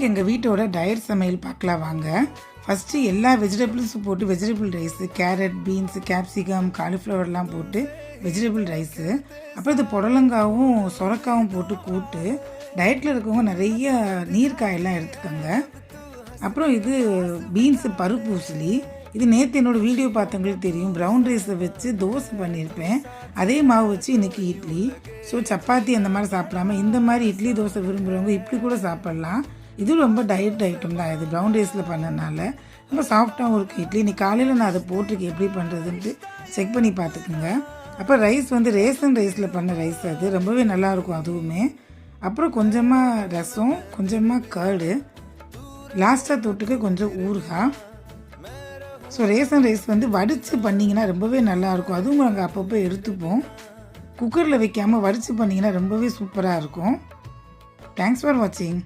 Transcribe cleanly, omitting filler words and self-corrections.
எங்கள் வீட்டோட டயட் சமையல் பார்க்கலாம் வாங்க. ஃபஸ்ட்டு எல்லா வெஜிடபிள்ஸும் போட்டு vegetable rice, carrot, beans, capsicum, காலிஃப்ளவர்லாம் போட்டு வெஜிடபிள் ரைஸு, அப்புறம் இது புடலங்காவும் சொரக்காவும் போட்டு கூட்டு. டயட்டில் இருக்கவங்க நிறைய நீர்க்காயெல்லாம் எடுத்துக்கோங்க. அப்புறம் இது பீன்ஸு பருப்பு உசிலி. இது நேற்று என்னோடய வீடியோ பார்த்தவங்களுக்கு தெரியும். ப்ரௌன் ரைஸை வச்சு தோசை பண்ணியிருப்பேன். அதே மாவு வச்சு இன்றைக்கி இட்லி. ஸோ சப்பாத்தி அந்த மாதிரி சாப்பிடாம இந்த மாதிரி இட்லி தோசை விரும்புகிறவங்க இப்படி கூட சாப்பிட்லாம். இது ரொம்ப டயட் ஐட்டம் தான். இது ப்ரௌன் ரைஸில் பண்ணனால ரொம்ப சாஃப்டாகவும் இருக்குது இட்லி. இன்னைக்கு காலையில் நான் அதை போட்டிருக்கேன், எப்படி பண்ணுறதுன்ட்டு செக் பண்ணி பார்த்துக்குங்க. அப்புறம் ரைஸ் வந்து ரேஷன் ரைஸில் பண்ண ரைஸ், அது ரொம்பவே நல்லாயிருக்கும் அதுவுமே. அப்புறம் கொஞ்சமாக ரசம், கொஞ்சமாக கர்டு, லாஸ்ட்டாக தொட்டுக்க கொஞ்சம் ஊறுகாய். ஸோ ரேஷன் ரைஸ் வந்து வடித்து பண்ணிங்கன்னா ரொம்பவே நல்லாயிருக்கும். அதுவும் நாங்கள் அப்பப்போ எடுத்துப்போம். குக்கரில் வைக்காமல் வடித்து பண்ணிங்கன்னா ரொம்பவே சூப்பராக இருக்கும். தேங்க்ஸ் ஃபார் வாட்சிங்.